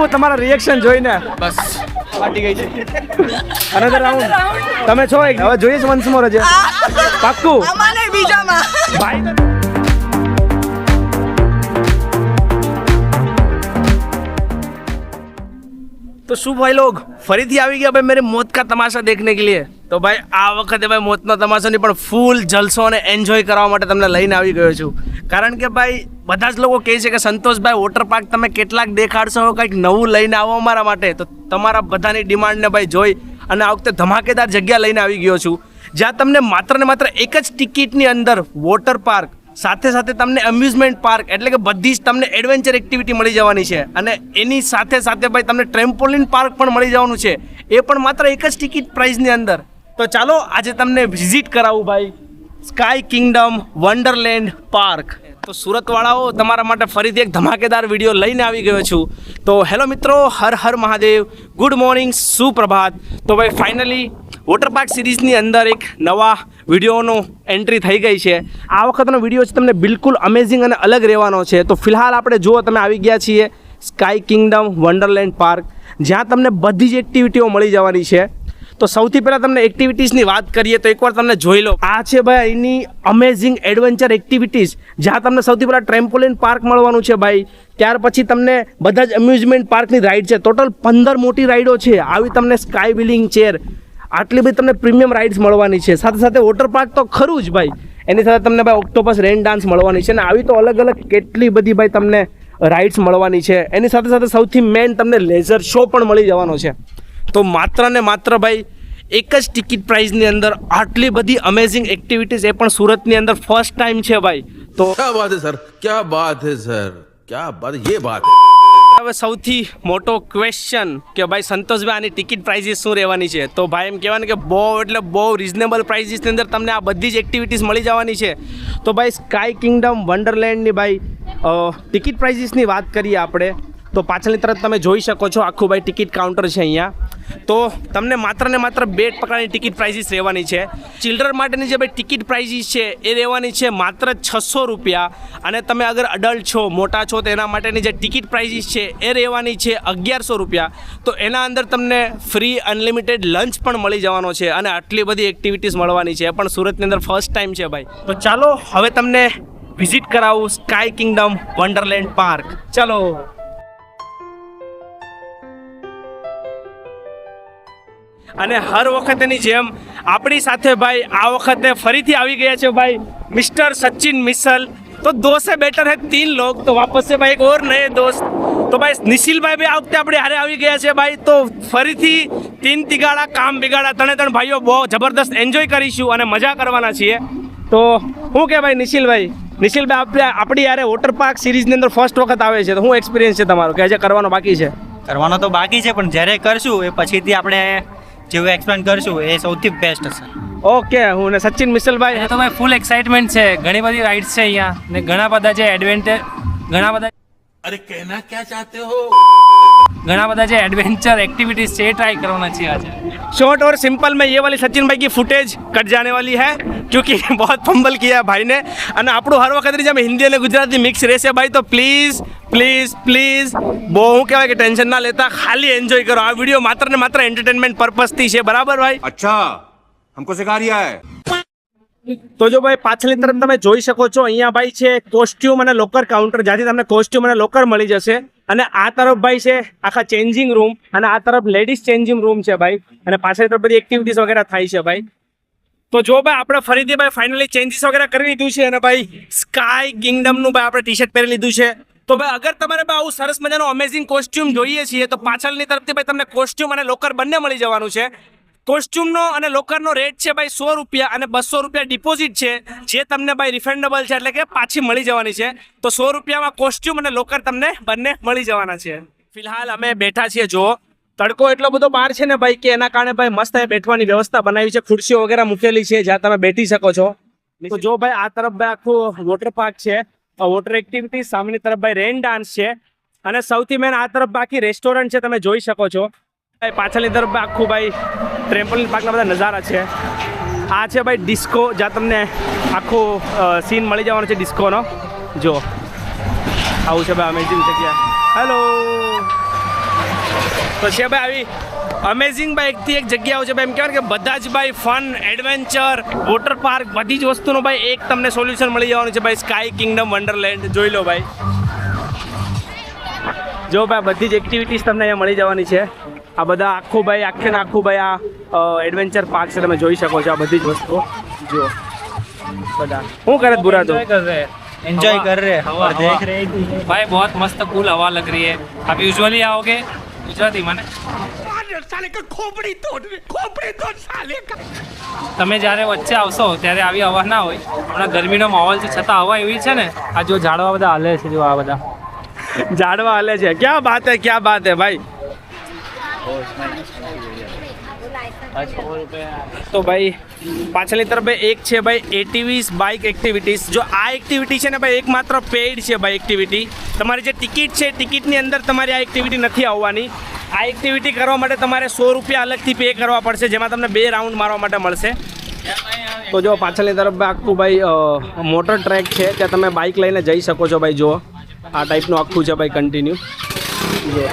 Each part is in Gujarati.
લાગ્યું તમારા રિએક્શન જોઈને? બસ ફાટી ગઈ છે. અનધર રાઉન્ડ તમે છો એક હવે જોઈએ છે વંશ મોર હજે પાક્કું અમારે બીજામાં ભાઈ तो શું ભાઈ લોગ ફરીથી આવી ગયા ભાઈ મેરે મોત કા તમાશા દેખને કે लिए તો ભાઈ આ વખતે ભાઈ મોતનો તમાશો નહીં પણ ફૂલ જલસો અને એન્જોય કરવા માટે તમને લઈને આવી ગયો છું કારણ કે ભાઈ બધા જ લોકો કહે છે કે સંતોષભાઈ વોટર પાર્ક તમે કેટલાક દેખાડશો કંઈક નવું લઈને આવો અમારા માટે તો તમારા બધાની ડિમાન્ડને ભાઈ જોઈ અને આ વખતે ધમાકેદાર જગ્યા લઈને આવી ગયો છું જ્યાં તમને માત્ર ને માત્ર એક જ ટિકિટની અંદર વોટર પાર્ક સાથે સાથે તમને એમ્યુઝમેન્ટ પાર્ક એટલે કે બધી જ તમને એડવેન્ચર એક્ટિવિટી મળી જવાની છે અને એની સાથે સાથે ભાઈ તમને ટ્રેમ્પોલિન પાર્ક પણ મળી જવાનું છે એ પણ માત્ર એક જ ટિકિટ પ્રાઇસની અંદર તો ચાલો આજે તમને વિઝિટ કરાવું ભાઈ સ્કાય કિંગડમ વન્ડરલેન્ડ પાર્ક તો સુરતવાળાઓ તમારા માટે ફરીથી એક ધમાકેદાર વિડીયો લઈને આવી ગયો છું તો હેલો મિત્રો હર હર મહાદેવ ગુડ મોર્નિંગ સુપ્રભાત તો ભાઈ ફાઇનલી વોટર પાર્ક સિરીઝની અંદર એક નવા વિડીયોનો એન્ટ્રી થઈ ગઈ છે આ વખતનો વિડીયો છે તમને બિલકુલ અમેઝિંગ અને અલગ રહેવાનો છે તો ફિલહાલ આપણે જુઓ તમે આવી ગયા છીએ સ્કાય કિંગડમ વન્ડરલેન્ડ પાર્ક જ્યાં તમને બધી જ એક્ટિવિટીઓ મળી જવાની છે તો સૌથી પહેલાં તમને એક્ટિવિટીઝની વાત કરીએ તો એકવાર તમને જોઈ લો આ છે ભાઈ અહીંની અમેઝિંગ એડવેન્ચર એક્ટિવિટીઝ જ્યાં તમને સૌથી પહેલાં ટ્રેમ્પોલિન પાર્ક મળવાનું છે ભાઈ ત્યાર પછી તમને બધા જ એમ્યુઝમેન્ટ પાર્કની રાઇડ છે ટોટલ 15 મોટી રાઇડો છે આવી તમને સ્કાય વ્હીલિંગ ચેર આટલી બધી તમને પ્રીમિયમ રાઇડ્સ મળવાની છે સાથે સાથે વોટર પાર્ક તો ખરું જ ભાઈ એની સાથે તમને ભાઈ ઓક્ટોપસ રેન ડાન્સ મળવાની છે અને આવી તો અલગ અલગ કેટલી બધી ભાઈ તમને રાઇડ્સ મળવાની છે એની સાથે સાથે સૌથી મેઇન તમને લેઝર શો પણ મળી જવાનો છે તો માત્ર ને માત્ર ભાઈ એક જ ટિકિટ પ્રાઇસની અંદર આટલી બધી અમેઝિંગ એક્ટિવિટીઝ એ પણ સુરતની અંદર ફર્સ્ટ ટાઈમ છે ભાઈ તો क्या बात है सर क्या बात है सर क्या बात ये बात है હવે સૌથી મોટો ક્વેશ્ચન કે ભાઈ સંતોષભાઈ આની ટિકિટ પ્રાઇઝીસ શું રહેવાની છે તો ભાઈ એમ કહેવાય ને કે બહુ એટલે બહુ રિઝનેબલ પ્રાઇઝીસની અંદર તમને આ બધી જ એક્ટિવિટીઝ મળી જવાની છે તો ભાઈ સ્કાય કિંગડમ વન્ડરલેન્ડની ભાઈ ટિકિટ પ્રાઇઝીસની વાત કરીએ આપણે તો પાછળની તરફ તમે જોઈ શકો છો આખું ભાઈ ટિકિટ કાઉન્ટર છે અહીંયા તો તમને માત્ર ને માત્ર 2 પ્રકારની ટિકિટ પ્રાઇઝીસ રહેવાની છે ચિલ્ડ્રન માટેની જે ભાઈ ટિકિટ પ્રાઇઝીસ છે એ રહેવાની છે માત્ર 600 રૂપિયા અને તમે અગર અડલ્ટ છો મોટા છો તો એના માટેની જે ટિકિટ પ્રાઇઝીસ છે એ રહેવાની છે 1100 રૂપિયા તો એના અંદર તમને ફ્રી અનલિમિટેડ લંચ પણ મળી જવાનો છે અને આટલી બધી એક્ટિવિટીઝ મળવાની છે એ પણ સુરતની અંદર ફર્સ્ટ ટાઈમ છે ભાઈ તો ચાલો હવે તમને વિઝિટ કરાવું સ્કાય કિંગડમ વન્ડરલેન્ડ પાર્ક ચાલો અને હર વખતની જેમ આપણી સાથે ભાઈ આ વખતે ફરીથી આવી ગયા છે ભાઈ મિસ્ટર સचिन मिसल तो 2 से बेटर है 3 लोग तो वापस से भाई एक और नए दोस्त तो भाई निशिल भाई भी આ વખતે આપણે હારે આવી ગયા છે ભાઈ તો ફરીથી 3 તિગાડા કામ બિગાડા ત્રણે ભાઈઓ બહુ જબરદસ્ત એન્જોય કરીશું અને મજા કરવાના છીએ તો હું કે ભાઈ નિશિલભાઈ આપણી યારે વોટર પાર્ક સિરીઝની અંદર ફર્સ્ટ વખત આવે છે તો શું એક્સપિરિયન્સ છે તમારો કે હજી કરવાનો બાકી છે કરવાનો તો બાકી છે પણ જ્યારે કરશું એ પછીથી આપણે જેવું એક્સપ્લેન કરશું એ સૌથી બેસ્ટ હશે ઓકે હું ને સचिन મિસલભાઈ તો ભાઈ ફૂલ એક્સાઇટમેન્ટ છે ઘણી બધી રાઇડ્સ છે અહીંયા ને ઘણા બધા જે एडवेंचर एक्टिविटीज से ट्राई करवाना चाहिए आज शॉर्ट और सिंपल में ये वाली सचिन भाई की फुटेज कट जाने वाली है क्योंकि बहुत फंबल किया है भाई ने અને આપણું હર વખત જેમ હિન્દી અને ગુજરાતી મિક્સ રહેશે ભાઈ તો પ્લીઝ પ્લીઝ પ્લીઝ બહુ હું કહેવાય કે ટેન્શન ના લેતા ખાલી એન્જોય કરો આ વિડીયો માત્ર ને માત્ર એન્ટરટેનમેન્ટ પર્પઝથી છે બરાબર ભાઈ अच्छा हमको सिखा रिया है તો જો ભાઈ પાછળની તરફ તમે જોઈ શકો છો અહીંયા ભાઈ છે કોસ્ટ્યુમ અને લોકર કાઉન્ટર જ્યાંથી તમને કોસ્ટ્યુમ અને લોકર મળી જશે અને આ તરફ ભાઈ છે આખા ચેન્જિંગ રૂમ અને આ તરફ લેડીઝ ચેન્જિંગ રૂમ છે ભાઈ અને પાછળ તરફ બધી એક્ટિવિટીઝ વગેરે થાય છે ભાઈ તો જો ભાઈ આપણે ફરીથી ભાઈ ફાઇનલી ચેન્જીસ વગેરે કરી લીધું છે અને ભાઈ સ્કાય કિંગડમનું ભાઈ આપણે ટી શર્ટ પહેરી લીધું છે તો ભાઈ અગર તમારે ભાઈ આવું સરસ મજાનું અમેઝિંગ કોસ્ટ્યુમ જોઈએ છીએ તો પાછળની તરફથી ભાઈ તમને કોસ્ટ્યુમ અને લોકર બંને મળી જવાનું છે કોસ્ટ્યુમનો અને લોકરનો રેટ છે ભાઈ 100 રૂપિયા અને 200 રૂપિયા ડિપોઝિટ છે જે તમને ભાઈ રિફંડેબલ છે એટલે કે પાછી મળી જવાની છે તો 100 રૂપિયામાં કોસ્ટ્યુમ અને લોકર તમને બંને મળી જવાના છે ફિલહાલ અમે બેઠા છીએ જો તડકો એટલો બધો બહાર છે ને ભાઈ કે એના કારણે ભાઈ મસ્ત બેઠવાની વ્યવસ્થા બનાવી છે ખુરશીઓ વગેરે મૂકેલી છે જ્યાં તમે બેઠી શકો છો તો જો ભાઈ આ તરફ ભાઈ આખું વોટર પાર્ક છે વોટર એક્ટિવિટી સામેની તરફ ભાઈ રેન ડાન્સ છે અને સૌથી મેન આ તરફ બાકી રેસ્ટોરન્ટ છે તમે જોઈ શકો છો પાછળની તરફ આખું ભાઈ ટ્રેમ્પોલિન પાર્કના બધા નજારા છે આ છે ભાઈ ડિસ્કો જ્યાં તમને આખું સીન મળી જવાનો છે ડિસ્કોનો જો આવું છે ભાઈ અમેઝિંગ જગ્યા હેલો તો છે ભાઈ આવી અમેઝિંગ ભાઈ એકથી એક જગ્યાઓ છે ભાઈ, એમ કહેવાય કે બધા જ ભાઈ ફન એડવેન્ચર વોટર પાર્ક બધી જ વસ્તુનો ભાઈ એક તમને સોલ્યુશન મળી જવાનું છે ભાઈ. સ્કાય કિંગડમ વન્ડરલેન્ડ જોઈ લો ભાઈ. જો ભાઈ બધી જ એક્ટિવિટીઝ તમને અહીંયા મળી જવાની છે. આ બધા આખું ભાઈ આખે ને આખું ભાઈ આ એડવેન્ચર પાર્ક છે, તમે જોઈ શકો છો આ બધી જ વસ્તુઓ. જો બધા શું કરે બુરા તો एंजॉय कर रहे हैं एंजॉय कर रहे हैं हवा, और देख हवा। रहे हैं कि भाई बहुत मस्त कूल हवा लग रही है. आप यूजुअली आओगे गुजराती મને તમે જ્યારે વચ્ચે આવશો ત્યારે આવી હવા ના હોય. હમણાં ગરમીનો માહોલ છે છતાં હવા એવી છે ને. આ જો ઝાડવા બધા હાલે છે, જો આ બધા ઝાડવા હાલે છે. ક્યાં બાત હે, ક્યાં બાત હે ભાઈ. તો ભાઈ પાછળની તરફ એક છે ભાઈ એટીવીસ બાઇક એક્ટિવિટીઝ. જો આ એક્ટિવિટી છે ને ભાઈ એકમાત્ર પેઇડ છે ભાઈ એક્ટિવિટી. તમારી જે ટિકિટ છે ટિકિટની અંદર તમારી આ એક્ટિવિટી નથી આવવાની. આ એક્ટિવિટી કરવા માટે તમારે 100 રૂપિયા અલગથી પે કરવા પડશે, જેમાં તમને 2 રાઉન્ડ મારવા માટે મળશે. તો જો પાછળની તરફ આખું ભાઈ મોટર ટ્રેક છે, ત્યાં તમે બાઇક લઈને જઈ શકો છો ભાઈ. જુઓ આ ટાઈપનું આખું છે ભાઈ કન્ટિન્યુ. જો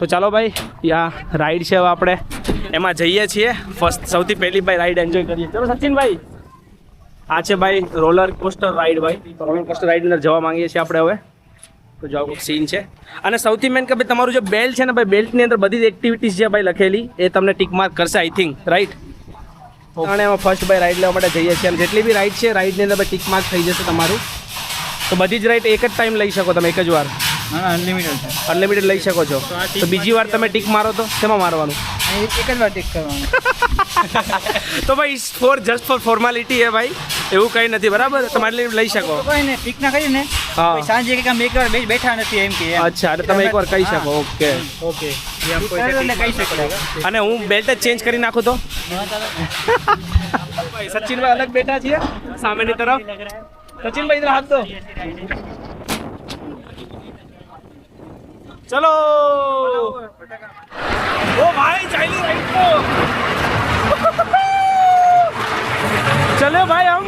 તો ચાલો ભાઈ યા રાઈડ છે, હવે આપણે એમાં જઈએ છીએ. ફર્સ્ટ સૌથી પહેલી ભાઈ રાઈડ એન્જોય કરીએ. ચલો સચિનભાઈ, આ છે ભાઈ રોલર કોસ્ટર રાઈડ ભાઈ. રોલર કોસ્ટર રાઈડ અંદર જવા માંગીએ છીએ આપણે હવે. તો જો આવું સીન છે. અને સૌથી મેન કે ભાઈ તમારું જે બેલ્ટ છે ને ભાઈ, બેલ્ટની અંદર બધી જ એક્ટિવિટીઝ છે ભાઈ લખેલી, એ તમને ટીક માર્ક કરશે આઈ થિંક, રાઈટ? અને એમાં ફર્સ્ટ ભાઈ રાઈડ લેવા માટે જઈએ છીએ. અને જેટલી બી રાઈડ છે રાઈડની અંદર ભાઈ ટીક માર્ક થઈ જશે તમારું. તો બધી જ રાઈડ એક જ ટાઈમ લઈ શકો તમે, એક જ વાર અનલિમિટેડ છે. અનલિમિટેડ લઈ શકો છો. તો બીજી વાર તમે ટીક મારો તો શેમાં મારવાનું? એક જ વાર ટિક કરવાનું. તો ભાઈ જસ્ટ ફોર ફોર્માલિટી હે ભાઈ, એવું કંઈ નથી, બરાબર? તમારે લઈ શકો. કોઈ ને ટિક ના કરીને હા. પછી સાંજે કે આમ એક વાર બેઠા નથી એમ કે એમ. અચ્છા, એટલે તમે એકવાર કહી શકો. ઓકે ઓકે એટલે કહી શકો. અને હું બેલ્ટ જ ચેન્જ કરી નાખું તો? ભાઈ સચિનભાઈ અલગ બેઠા છીએ સામેની તરફ. સચિનભાઈ ઇધર હાથ દો. ચલો ઓ ભાઈ ચાલી રાઈડ તો चले भाई हम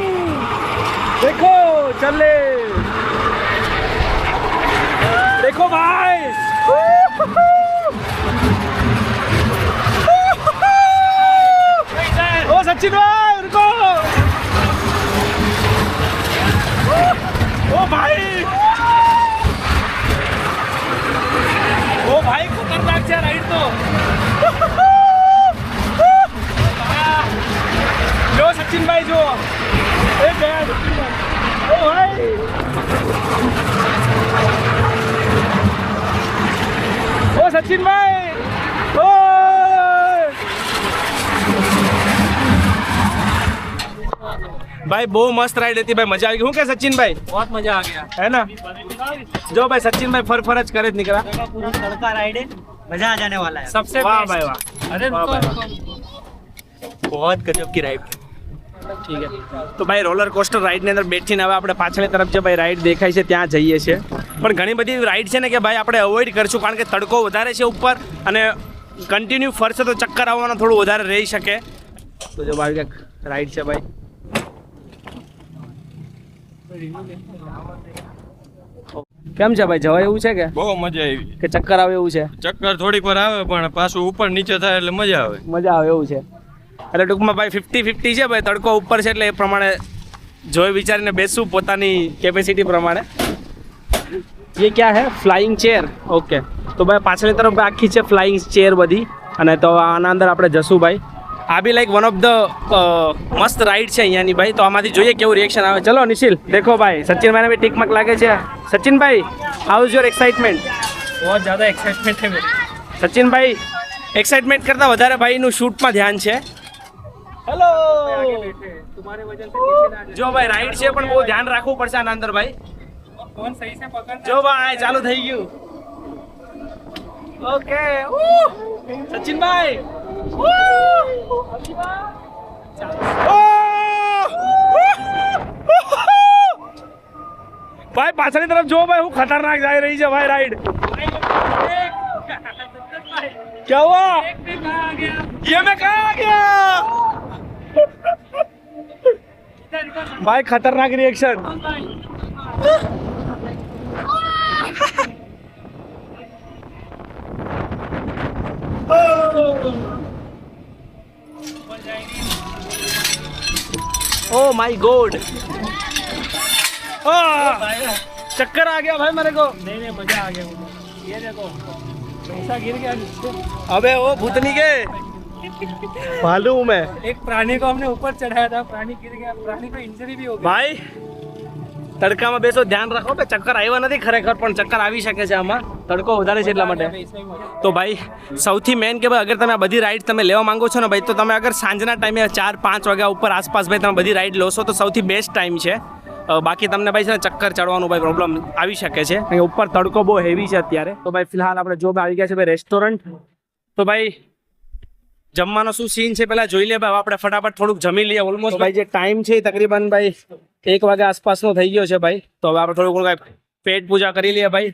देखो चले देखो भाई ओ सचिन भाई रुको ओ भाई खतरनाक છે રાઈડ તો જો સચિનભાઈ જો એ ગયા સચિનભાઈ ઓ ભાઈ ઓ સચિનભાઈ ઓ ભાઈ બહુ મસ્ત રાઈડ હતી ભાઈ, મજા આવી ગઈ. શું કે સચિનભાઈ? बहुत मजा आ गया. है ना? जो भाई सचिनભાઈ ફર જ કરે જ નીકળા. पूरा तड़का राइड है, मजा आ जाने वाला है. सबसे वाह best. भाई वाह. अरे वाह रुको, भाई, रुको. बहुत गजब की राइड. ઠીક છે. તો ભાઈ રોલર કોસ્ટર રાઈડની અંદર બેઠીને હવે આપણે પાછળની તરફ જે ભાઈ રાઈડ દેખાય છે ત્યાં જઈએ છીએ. પણ ઘણી બધી રાઈડ છે ને કે ભાઈ આપણે અવોઇડ કરશું, કારણ કે તડકો વધારે છે ઉપર અને કન્ટિન્યુ ફરશે તો ચક્કર આવવાનો થોડું વધારે રહી શકે. તો જો ભાઈ કંઈક રાઈડ છે ભાઈ. કેમ છે ભાઈ, જવાય એવું છે કે બહુ મજા આવી. કે ચક્કર આવે એવું છે? ચક્કર થોડીક વાર આવે પણ પાછું ઉપર નીચે થાય એટલે મજા આવે. મજા આવે એવું છે. એટલે ટૂંકમાં ભાઈ 50-50 છે ભાઈ, તડકો ઉપર છે એટલે એ પ્રમાણે જોઈ વિચારીને બેસવું પોતાની કેપેસિટી પ્રમાણે. ये क्या है? Flying chair. ઓકે, તો ભાઈ પાછળની તરફ આખી છે ફ્લાઇંગ ચેર બધી, અને તો આના અંદર આપણે જશું ભાઈ. આ બી લાઈક વન ઓફ ધ મસ્ત રાઈડ છે અહીંયાની ભાઈ. તો આમાંથી જોઈએ કેવું રિએક્શન આવે. ચલો નિશિલ, દેખો ભાઈ સચિનભાઈને બી ટીકમક લાગે છે. સચિનભાઈ, હાઉ ઇઝ યોર एक्साइटमेंट? बहुत ज्यादा एक्साइटमेंट है मेरी. સચિનભાઈ एक्साइटमेंट કરતાં વધારે ભાઈનું શૂટમાં ધ્યાન છે. હેલો. જો ભાઈ રાઈડ છે પણ બહુ ધ્યાન રાખવું પડશે આના અંદર ભાઈ. फोन सही से पकड़. જો ભાઈ ચાલુ થઈ ગયું. ઓકે સચિનભાઈ ભાઈ પાછળની તરફ જો ભાઈ, હું ખતરનાક જાય રહી છે ભાઈ રાઈડ. क्या हुआ? ये मैं कहाँ आ गया? भाई खतरनाक रिएक्शन. ओ माय गॉड, चक्कर आ गया भाई मेरे को. नहीं मजा आ गया मुझे. ये देखो पैसा गिर गया नीचे. अबे ओ भूतनी के मालूम है एक प्राणी को हमने ऊपर चढ़ाया था, प्राणी गिर गया, प्राणी को इंजरी भी हो गई. ભાઈ તડકામાં બેસો, ધ્યાન રાખો. બે ચક્કર આવ્યા નથી ખરેખર, પણ ચક્કર આવી શકે છે આમાં, તડકો વધારે છે એટલા માટે. તો ભાઈ સૌથી મેન કે ભાઈ અગર તમે આ બધી રાઈડ તમે લેવા માંગો છો ને ભાઈ, તો તમે અગર સાંજના ટાઈમે 4-5 વાગ્યા ઉપર આસપાસ ભાઈ તમે બધી રાઈડ લોશો તો સૌથી બેસ્ટ ટાઈમ છે. બાકી તમને ભાઈ છે ને ચક્કર ચડવાનું ભાઈ પ્રોબ્લેમ આવી શકે છે, કારણ કે ઉપર તડકો બહુ હેવી છે અત્યારે. તો ભાઈ ફિલહાલ આપણે જો આવી ગયા છે ભાઈ રેસ્ટોરન્ટ. તો ભાઈ જમવાનો શું સીન છે પહેલા જોઈ લે ભાઈ. આપણે ફટાફટ થોડુંક જમી લઈએ. ઓલમોસ્ટ ભાઈ જે ટાઈમ છે એ તકરીબન ભાઈ 1 વાગ્યા આસપાસનો થઈ ગયો છે ભાઈ. તો હવે આપણે થોડુંક ભાઈ પેટ પૂજા કરી લઈએ ભાઈ.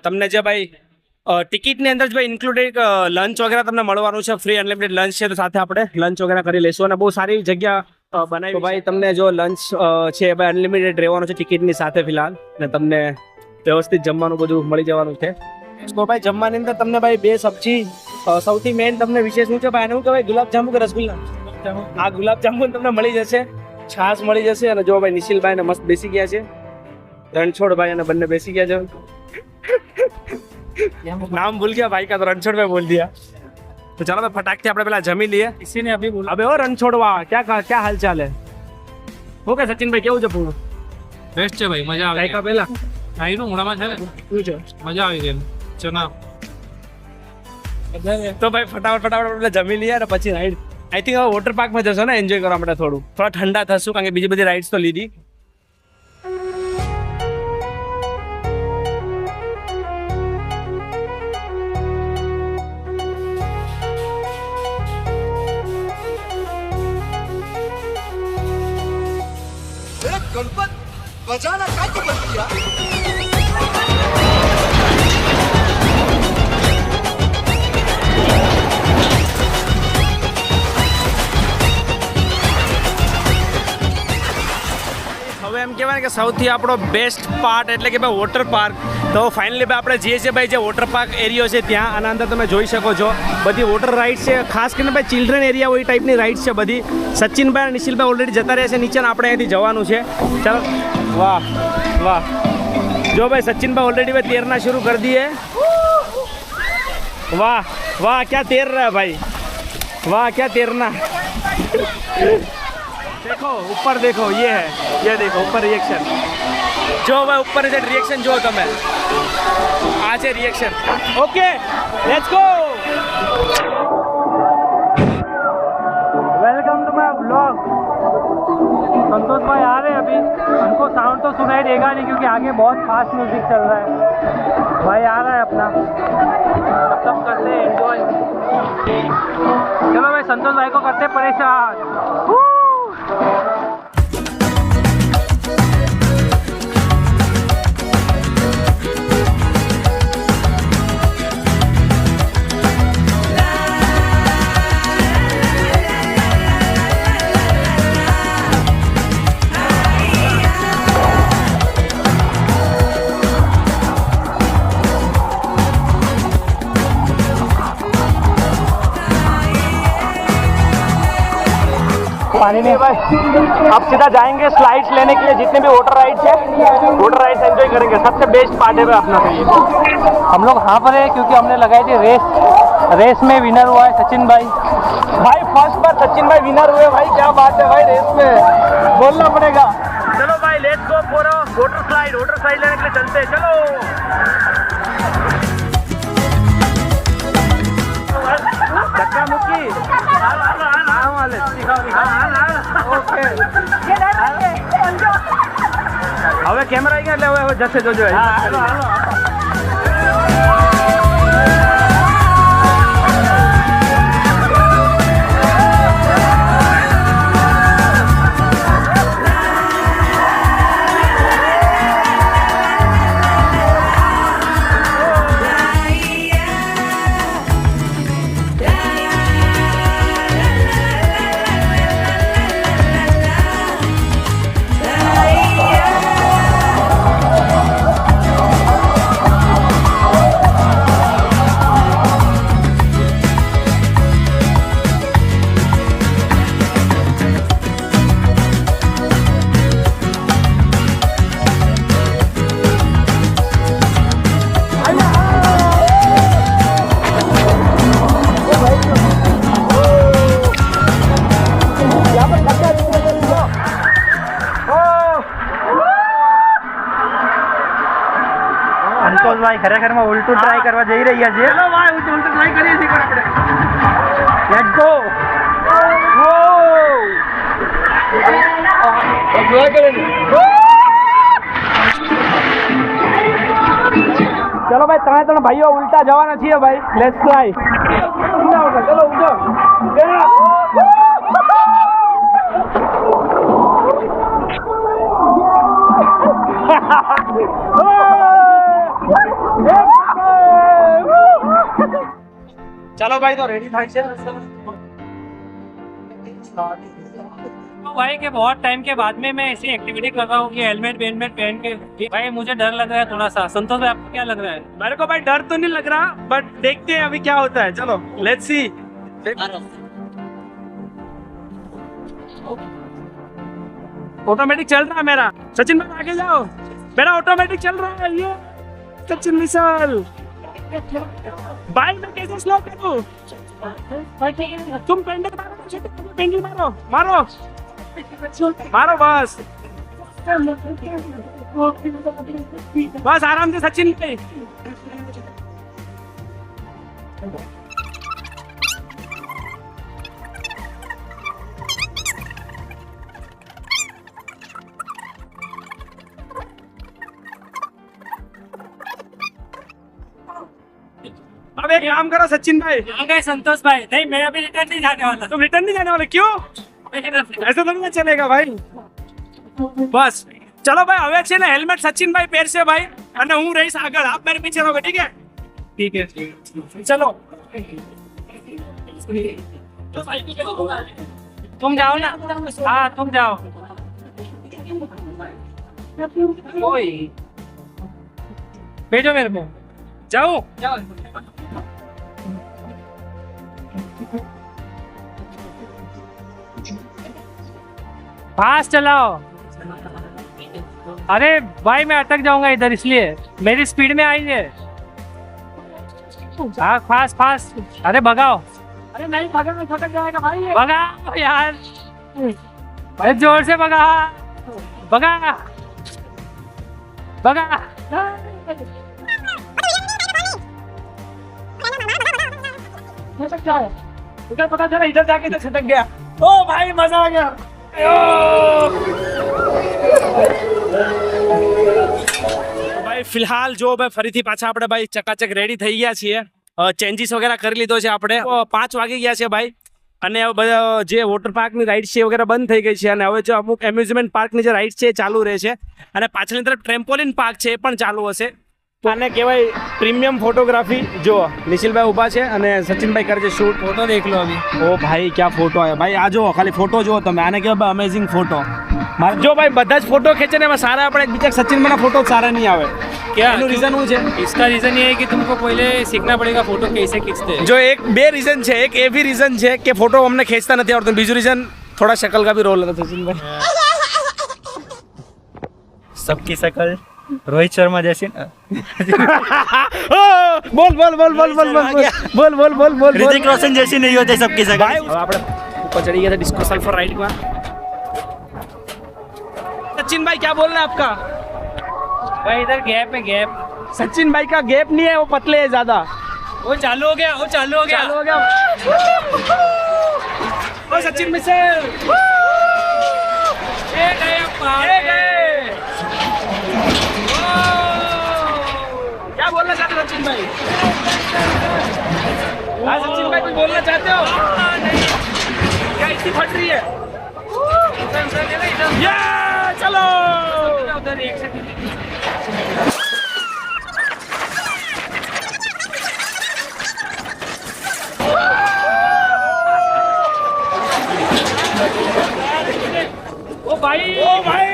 તમને જે ભાઈ ટિકિટની અંદર જ ભાઈ ઇન્ક્લુડેડ લંચ વગેરે તમને મળવાનું છે, ફ્રી અનલિમિટેડ લંચ છે. તો સાથે આપણે લંચ વગેરે કરી લઈશું, અને બહુ સારી જગ્યા બનાવી. ભાઈ તમને જો લંચ છે ભાઈ અનલિમિટેડ રહેવાનું છે ટિકિટની સાથે ફિલહાલ, ને તમને વ્યવસ્થિત જમવાનું બધું મળી જવાનું છે. તો ભાઈ જમવાની અંદર તમને ભાઈ 2 સબ્જી, સૌથી મેઇન તમને વિશેષ શું છે ભાઈ, એને શું કહેવાય, ગુલાબજાંબુ કે રસગુલ્લા? આ ગુલાબજાંબુ તમને મળી જશે, છાશ મળી જશે. અને જો ભાઈ નિશિલભાઈ ને મસ્ત બેસી ગયા છે, રણછોડ ભાઈ અને બંને બેસી ગયા છે. नाम भूल गया भाई का, तो रणछोड़ में बोल दिया. तो चलो भाई फटाक से આપણે પેલા જમી લઈએ. किसी ने अभी बोला. अबे ओ रणछोड़वा, क्या हाल चाल है? હું કે સચિન ભાઈ કેવું છે પૂરું? બેસ્ટ છે ભાઈ, મજા કઈ આવી. કા પેલા આઈનું મોડામાં છે ને, શું છે? મજા આવી ગઈ. ચના તો ભાઈ ફટાફટ આપણે જમી લઈએ અને પછી રાઈડ, આઈ થિંક હવે વોટર પાર્કમાં જશો ને એન્જોય કરવા માટે. થોડા ઠંડા થશું, કારણ કે બીજી બધી રાઈડ્સ તો લીધી. गणपत बजाना काय को बंद किया? હવે એમ કહેવાય ને કે સૌથી આપણો બેસ્ટ પાર્ટ એટલે કે ભાઈ વોટર પાર્ક. તો ફાઇનલી ભાઈ આપણે જઈએ છીએ ભાઈ જે વોટર પાર્ક એરિયો છે ત્યાં. આના અંદર તમે જોઈ શકો છો બધી વોટર રાઇડ્સ છે, ખાસ કરીને ભાઈ ચિલ્ડ્રન એરિયા હોય એ ટાઈપની રાઇડ્સ છે બધી. સચિનભાઈ અને નિશિલભાઈ ઓલરેડી જતા રહ્યા છે નીચે, આપણે અહીંયાથી જવાનું છે. ચાલો, વાહ વાહ, જો ભાઈ સચિનભાઈ ઓલરેડી ભાઈ તैरना शुरू कर दिए. वाह वाह, क्या तैर रहा है भाई, वाह क्या तैरना. देखो ऊपर देखो, ये है, ये देखो ऊपर रिएक्शन. जो भाई ऊपर से रिएक्शन जो તમે આ છે reaction. Okay let's go. Welcome to my vlog. Santosh भाई आ रहे हैं अभी, हमको साउंड तो सुनाई देगा नहीं क्योंकि आगे बहुत फास्ट म्यूजिक चल रहा है. भाई आ रहा है अपना, तब करते हैं एंजॉय. चलो भाई संतोष भाई को करते परेशान. पानी में भाई अब सीधा जाएंगे स्लाइड्स लेने के लिए. जितने भी वाटर राइड्स है, वाटर राइड्स एंजॉय करेंगे. सबसे बेस्ट पार्ट है भाई अपना तो ये. हम लोग यहाँ पर है क्योंकि हमने लगाई थी रेस में विनर हुआ है सचिन भाई. भाई फर्स्ट बार सचिन भाई विनर हुए भाई, क्या बात है भाई, रेस में बोलना पड़ेगा. चलो भाई let's go for water slide लेने के लिए चलते हैं. चलो धक्का मुक्की. હવે કેમેરા આવી ગયા એટલે હવે જશે જોજો. ભાઈ ખરેખરમાં ઉલટું ટ્રાય કરવા જઈ રહ્યા છે. ચલો ભાઈ ઉલટું ટ્રાય કરીએ છીએ આપણે. Let's go. ચલો ભાઈ ત્રણ ભાઈઓ ઉલટા જવાના છીએ ભાઈ. Let's try. ચલો ઉઠો. चलो भाई तो रेडी था तो भाई के बहुत टाइम के बाद में मैं ऐसी एक्टिविटी कर रहा हूँ कि हेलमेट वेलमेट पहन के भाई मुझे डर लग रहा है थोड़ा सा. संतोष भाई आपको क्या लग रहा है? मेरे को भाई डर तो नहीं लग रहा बट देखते हैं अभी क्या होता है. चलो लेट्स सी. ऑटोमेटिक चल रहा है मेरा. सचिन भाई आगे जाओ. मेरा ऑटोमेटिक चल रहा है. ये सचिन मिसल भाई मैं कैसे स्लो करूं? तुम पेंडल मारो. पेंडल मारो मारो मारो बस बस आराम से सचिन भाई. अब एक काम करो सचिन भाई. आ गए संतोष भाई. नहीं मैं अभी रिटर्न नहीं जाने वाला. तुम रिटर्न नहीं जाने वाले क्यों? ऐसे तो नहीं चलेगा भाई. बस चलो भाई હવે છે ને હેલ્મેટ સચિનભાઈ પહેરશે ભાઈ અને હું રહીશ આગળ. આપ मेरे पीछे रहोगे. ठीक है? ठीक है चलो. तुम जाओ ना. हाँ तुम जाओ. ओए भेजो मेरे को. जाओ. फास्ट चलाओ. अरे भाई मैं अटक जाऊंगा इधर इसलिए मेरी स्पीड में आई है. हाँ फास्ट फास्ट. अरे भगाओ. अरे नहीं भागा मैं फटक जाएगा भाई. भगाओ यार. अरे जोर से भगा. भगा भगा. इधर पता चला इधर जाके तो छटक गया. ओ भाई मजा आ गया. ભાઈ ફિલહાલ જો ભાઈ ફરીથી પાછા આપણે ભાઈ ચકાચક રેડી થઈ ગયા છીએ. ચેન્જીસ વગેરે કરી લીધો છે આપણે. 5 વાગી ગયા છે ભાઈ અને હવે બધા જે વોટર પાર્કની રાઇડ છે એ વગેરે બંધ થઈ ગઈ છે અને હવે જો અમુક એમ્યુઝમેન્ટ પાર્કની જે રાઇડ છે એ ચાલુ રહે છે અને પાછળની તરફ ટ્રેમ્પોલિન પાર્ક છે એ પણ ચાલુ હશે. તો આને કહેવાય પ્રીમિયમ ફોટોગ્રાફી. જો નિશિલભાઈ ઊભા છે અને સચિનભાઈ કરે છે શૂટ. फोटो देख लो अभी. ઓ ભાઈ ક્યાં ફોટો આવ્યો ભાઈ. આ જો ખાલી ફોટો જુઓ તમે. આને કહેવાય અમેઝિંગ ફોટો. જો ભાઈ બધા જ ફોટો ખેંચે ને એમાં સારા આપણે બીજા સચિનભાઈના ફોટો સારા નહીં આવે. क्या એનું રીઝન શું છે? इसका रीजन ये है कि तुमको पहले सीखना पड़ेगा फोटो कैसे खींचते हैं. જો એક બે રીઝન છે. એક એ બી રીઝન છે કે ફોટો અમને ખેંચતા નથી આવડતું. બીજું રીઝન થોડા शकल का भी रोल है सचिन सबकी शकल रोहित शर्मा जैसी ना. बोल बोल बोल बोल बोल बोल बोल बोल बोल बोल ऋतिक रोशन जैसी नहीं होती सबकी शकल. भाई अब આપણે ऊपर चढ़ी गया था डिस्को सल्फर राइड में. सचिन भाई क्या बोलना है आपका? भाई इधर गैप है गैप. सचिन भाई का गैप नहीं है. वो पतले है ज्यादा. वो चालू हो गया. वो चालू हो गया. चालू हो गया. ओ सचिन मिसल ये गए पार. ये गए. क्या बोलना चाहते हो सचिन भाई? हाँ सचिन भाई कुछ बोलना चाहते हो? क्या इतनी फट रही है? ये चलो. उधर एक सेकंड. ओ भाई. ओ भाई.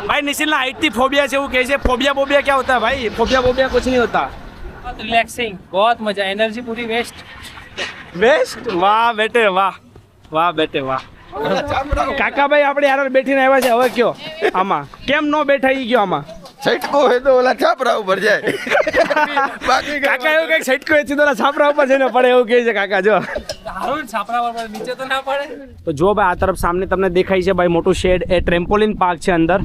भाई निशिल ना हाइट थी फोबिया से वो कैसे फोबिया बोबिया क्या होता है भाई? फोबिया बोबिया कुछ नहीं होता. बहुत रिलैक्सिंग. बहुत मजा. एनर्जी पूरी वेस्ट. बेस्ट. वाह बेटे वाह. वाह बेटे वाह. કાકાભાઈ આપણે યાર બેઠીને આવ્યા છે, હવે કયો આમાં કેમ નો બેઠા ઈ કયો આમાં? છટકો હોય તો ઓલા છાપરા ઉપર જાય બાકી કાકા એવું કઈક છટકો છે તો ઓલા છાપરા ઉપર જઈને પડે એવું કહે છે કાકા. જો छापरा पर नीचे तो ना पड़े. તો જો ભાઈ આ તરફ સામને તમને દેખાય છે ભાઈ મોટું શેડ, એ ટ્રેમ્પોલિન પાર્ક છે અંદર.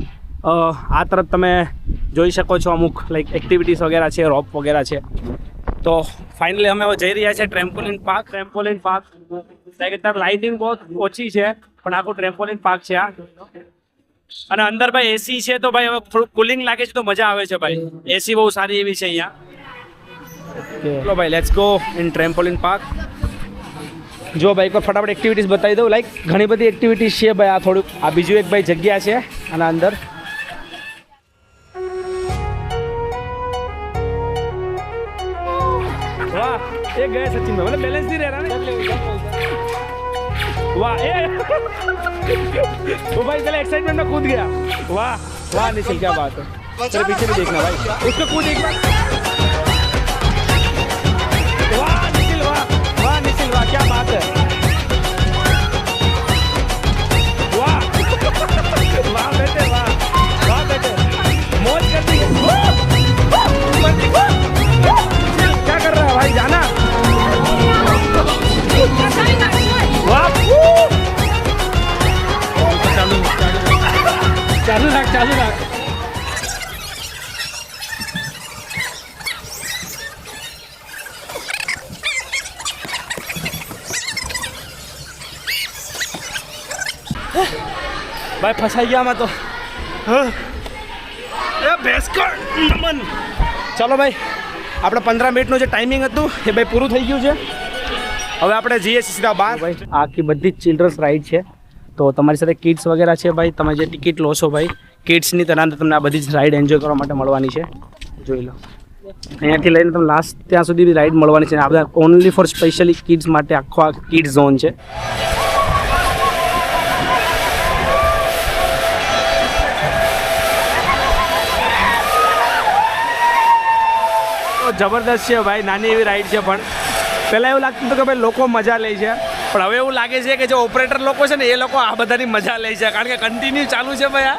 આ તરફ તમે જોઈ શકો છો અમુક લાઈક એક્ટિવિટીઝ વગેરે છે, રોપ વગેરે છે. તો ફાઇનલી અમે હવે જઈ રહ્યા છે ટ્રેમ્પોલિન પાર્ક. અત્યારે લાઇટિંગ બહુ ઓછી છે પણ આખું ટ્રેમ્પોલિન પાર્ક છે આ. અને અંદર ભાઈ એસી છે તો ભાઈ હવે થોડું કુલિંગ લાગે છે તો મજા આવે છે ભાઈ. એસી બહુ સારી એવી છે અહીંયા. ચલો ભાઈ let's go in trampoline park. જો ભાઈ એકવાર ફટાફટ એક્ટિવિટીઝ બતાવી દઉં. લાઈક ઘણી બધી એક્ટિવિટીઝ છે ભાઈ. આ થોડુંક આ બીજું એક ભાઈ જગ્યા છે આના અંદર. वाह ये गए सचिन भाई, मतलब बैलेंस नहीं रह रहा ना. वाह ये वो भाई चले एक्साइटमेंट में कूद गया. वाह वाह निखिल क्या बात है. चलो पीछे भी देखना भाई, उसको कूद एक बार. वाह निखिल वाह, वाह निखिल वाह क्या बात है. वाह वाह बेटे वाह, वाह बेटे मौज कर दी. क्या कर रहा है भाई, जाना. वाह चालू रख. भाई फंसाई गया मैं तो. ભેંસકર નમન. ચલો ભાઈ આપણે 15 મિનિટનું જે ટાઈમિંગ હતું એ ભાઈ પૂરું થઈ ગયું છે. હવે આપણે જઈએ છીએ સીધા બહાર. ભાઈ આખી બધી જ ચિલ્ડ્રન્સ રાઈડ છે. તો તમારી સાથે કિડ્સ વગેરે છે ભાઈ. તમે જે ટિકિટ લો છો ભાઈ કિડ્સની તરફ તમને આ બધી જ રાઈડ એન્જોય કરવા માટે મળવાની છે. જોઈ લો અહીંયાથી લઈને તમે લાસ્ટ ત્યાં સુધી બી રાઈડ મળવાની છે. આ બધા ઓનલી ફોર સ્પેશિયલી કિડ્સ માટે આખો આ કિડ્સ ઝોન છે. જબરદસ્ત છે ભાઈ. નાની એવી રાઈડ છે પણ પહેલાં એવું લાગતું હતું કે ભાઈ લોકો મજા લે છે પણ હવે એવું લાગે છે કે જે ઓપરેટર લોકો છે ને એ લોકો આ બધાની મજા લે છે કારણ કે કન્ટિન્યુ ચાલુ છે ભાઈ આ.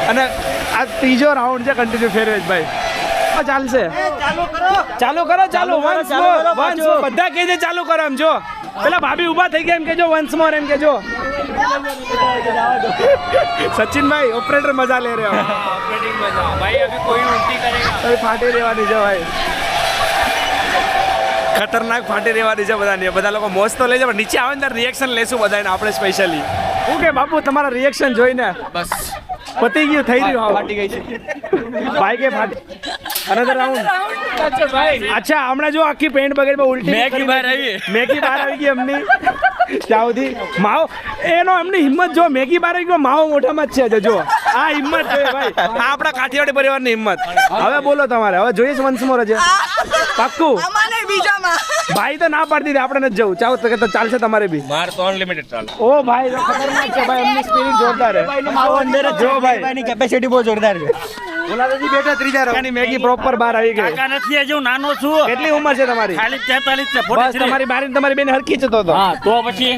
અને આ ત્રીજો રાઉન્ડ છે કન્ટિન્યુ ફેરવે જ ભાઈ. ચાલશે ચાલુ કરો વન્સ મોર બધા કહે છે ચાલુ કરો. એમ જો પેલા ભાભી ઊભા થઈ ગયા એમ કેજો વન્સ મોર એમ કેજો. સચિન ભાઈ ઓપરેટર મજા લે રહ્યો. ऑपरेटिंग मजा भाई, अभी कोई उल्टी करेगा ફાટી રહેવાની છે ભાઈ. ખતરનાક ફાટી રહેવાની છે બધાની. બધા લોકો મોજ તો લે છે પણ નીચે આવે ને ત્યારે રિએક્શન લેશું બધાને આપણે સ્પેશિયલી. શું કે બાપુ તમારા રિએક્શન જોઈને બસ પતી ગયું, થઈ રહ્યું. ફાટી ગઈ છે ભાઈ કે ફાટી. Another round. અચ્છા હમણાં જો આખી પેન્ટ બગેડ ઉલટી મેગી બહાર આવી ગઈ એમની. ત્યાં સુધી માવો એનો એમની હિંમત જો. મેગી બહાર આવી ગયો, માવો મોઢામાં જ છે. જો આ હિંમત જોઈએ ભાઈ, આ આપણા કાઠિયાવાડી પરિવારની હિંમત. હવે બોલો તમારે, હવે જોઈએ વંશ મોર છે પાક્કું. ભાઈ તો ના પાડતી હતી આપણે નથી જવું. ચાલો તો ચાલશે તમારે બી. માર તો અનલિમિટેડ ચાલે. ઓ ભાઈ તો ખતરનાક છે ભાઈ, એમની સ્પિરિટ જોરદાર છે. માવો અંદર જ જો ભાઈ, એની કેપેસિટી બહુ જોરદાર છે. ઓલાદાજી બેઠા ત્રીજા રાઉન્ડની મેગી પ્રોપર બહાર આવી ગઈ. કાકા નથી હજુ, નાનો છું. કેટલી ઉંમર છે તમારી? ખાલી 43 છે. બસ તમારી બારી તમારી બેન હરખી જતો હતો. હા તો પછી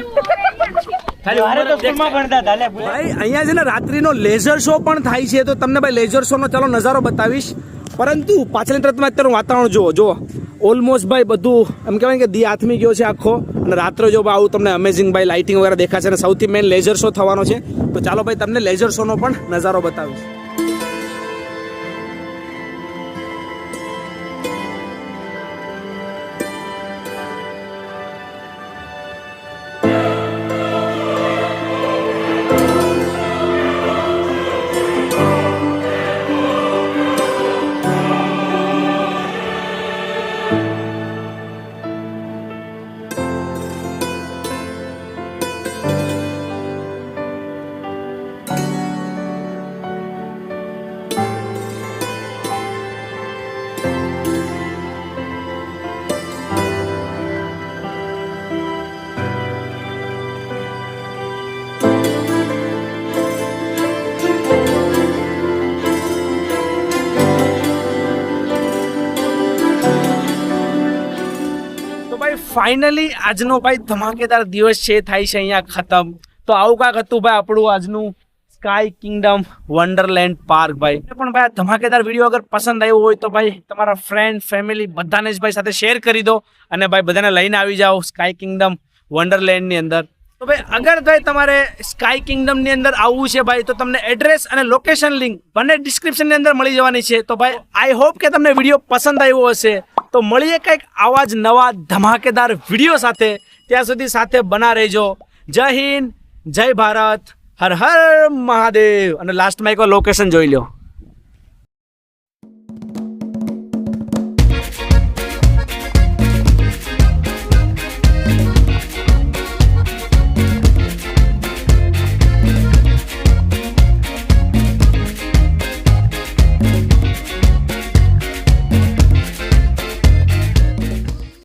ખાલી મારે તો સ્કૂલમાં ભણતા હતા. લે ભાઈ અહીંયા છે ને રાત્રિનો લેઝર શો પણ થાય છે. તો તમને ભાઈ લેઝર શો નો ચાલો નજારો બતાવીશ. પરંતુ પાછળની તરફ અત્યારે વાતાવરણ જુઓ ઓલમોસ્ટ ભાઈ બધું એમ કહેવાય કે દી આથમી ગયો છે આખો. અને રાત્રે જો આવું તમને અમેઝિંગ ભાઈ લાઇટિંગ વગેરે દેખાશે. અને સૌથી મેઇન લેઝર શો થવાનો છે. તો ચાલો ભાઈ તમને લેઝર શોનો પણ નજારો બતાવીશ. ફાઇનલી આજનો ભાઈ ધમાકેદાર દિવસ છે થાય છે અહીંયા ખતમ. તો આવું કાંઈક હતું ભાઈ આપણું આજનું સ્કાય કિંગડમ વન્ડરલેન્ડ પાર્ક ભાઈ. પણ ભાઈ આ ધમાકેદાર વિડીયો અગર પસંદ આવ્યો હોય તો ભાઈ તમારા ફ્રેન્ડ ફેમિલી બધાને જ ભાઈ સાથે શેર કરી દો અને ભાઈ બધાને લઈને આવી જાઓ સ્કાય કિંગડમ વન્ડરલેન્ડની અંદર. તો ભાઈ અગર ભાઈ તમારે સ્કાય કિંગડમની અંદર આવવું છે ભાઈ તો તમને એડ્રેસ અને લોકેશન લિંક બંને ડિસ્ક્રિપ્શનની અંદર મળી જવાની છે. તો ભાઈ આઈ હોપ કે તમને વિડીયો પસંદ આવ્યો હશે. તો મળીએ કંઈક આવા જ નવા ધમાકેદાર વિડીયો સાથે. ત્યાં સુધી સાથે બના રહેજો. જય હિન્દ, જય ભારત, હર હર મહાદેવ. અને લાસ્ટમાં એકવાર લોકેશન જોઈ લો.